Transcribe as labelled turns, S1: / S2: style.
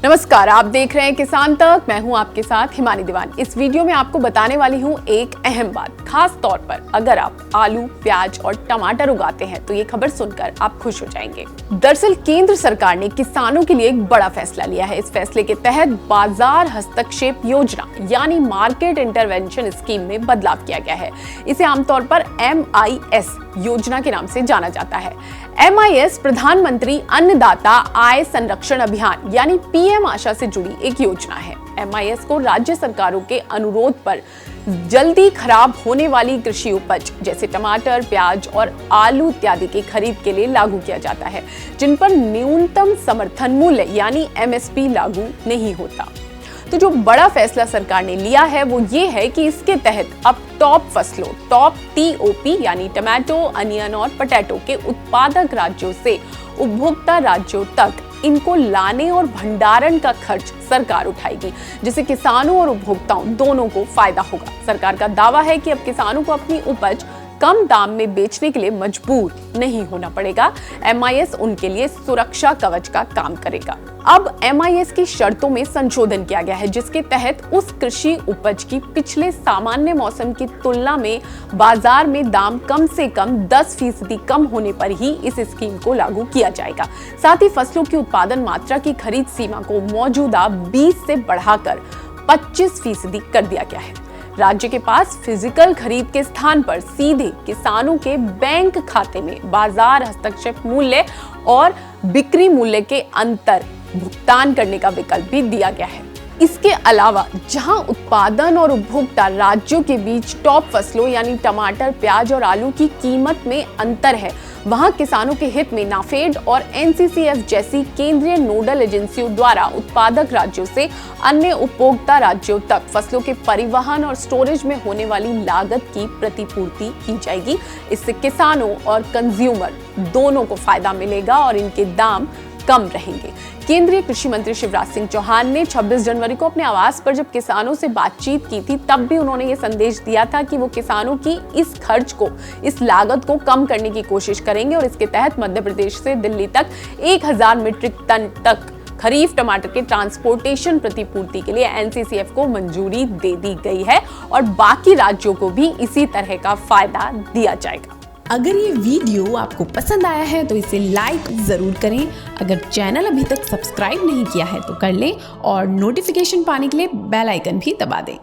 S1: नमस्कार, आप देख रहे हैं किसान तक। मैं हूं आपके साथ हिमानी दीवान। इस वीडियो में आपको बताने वाली हूं एक अहम बात। खास तौर पर अगर आप आलू, प्याज और टमाटर उगाते हैं तो ये खबर सुनकर आप खुश हो जाएंगे। दरअसल केंद्र सरकार ने किसानों के लिए एक बड़ा फैसला लिया है। इस फैसले के तहत बाजार हस्तक्षेप योजना यानी मार्केट इंटरवेंशन स्कीम में बदलाव किया गया है। इसे आमतौर पर MIS योजना के नाम से जाना जाता है। MIS प्रधानमंत्री अन्नदाता आय संरक्षण अभियान यानी PM आशा से जुड़ी एक योजना है। MIS को राज्य सरकारों के अनुरोध पर जल्दी खराब होने वाली कृषि उपज जैसे टमाटर, प्याज और आलू इत्यादि की खरीद के लिए लागू किया जाता है, जिन पर न्यूनतम समर्थन मूल्य यानी MSP लागू नहीं होता। तो जो बड़ा फैसला सरकार ने लिया है वो ये है कि इसके तहत अब टॉप फसलों TOP यानी टमाटो, अनियन और पोटैटो के उत्पादक राज्यों से उपभोक्ता राज्यों तक इनको लाने और भंडारण का खर्च सरकार उठाएगी, जिससे किसानों और उपभोक्ताओं दोनों को फायदा होगा। सरकार का दावा है कि अब किसानों को अपनी उपज कम दाम में बेचने के लिए मजबूर नहीं होना पड़ेगा। MIS उनके लिए सुरक्षा कवच का काम करेगा। अब MIS की शर्तों में संशोधन किया गया है, जिसके तहत उस कृषि उपज की पिछले सामान्य मौसम की तुलना में बाजार में दाम कम से कम 10% कम होने पर ही इस स्कीम को लागू किया जाएगा। साथ ही फसलों की उत्पादन मात्रा की खरीद सीमा को मौजूदा 20 से बढ़ाकर 25% कर दिया गया है। राज्य के पास फिजिकल खरीद के स्थान पर सीधे किसानों के बैंक खाते में बाजार हस्तक्षेप मूल्य और बिक्री मूल्य के अंतर भुगतान करने का विकल्प भी दिया गया है। इसके अलावा जहां उत्पादन और उपभोक्ता राज्यों के बीच टॉप फसलों यानी टमाटर, प्याज और आलू की कीमत में अंतर है, वहां किसानों के हित में नाफेड और NCCF जैसी केंद्रीय नोडल एजेंसियों द्वारा उत्पादक राज्यों से अन्य उपभोक्ता राज्यों तक फसलों के परिवहन और स्टोरेज में होने वाली लागत की प्रतिपूर्ति की जाएगी। इससे किसानों और कंज्यूमर दोनों को फायदा मिलेगा और इनके दाम कम रहेंगे। केंद्रीय कृषि मंत्री शिवराज सिंह चौहान ने 26 जनवरी को अपने आवास पर जब किसानों से बातचीत की थी, तब भी उन्होंने ये संदेश दिया था कि वो किसानों की इस खर्च को, इस लागत को कम करने की कोशिश करेंगे और इसके तहत मध्य प्रदेश से दिल्ली तक 1000 मीट्रिक टन तक खरीफ टमाटर के ट्रांसपोर्टेशन प्रतिपूर्ति के लिए NCCF को मंजूरी दे दी गई है और बाकी राज्यों को भी इसी तरह का फायदा दिया जाएगा।
S2: अगर ये वीडियो आपको पसंद आया है तो इसे लाइक जरूर करें। अगर चैनल अभी तक सब्सक्राइब नहीं किया है तो कर लें और नोटिफिकेशन पाने के लिए बेल आइकन भी दबा दें।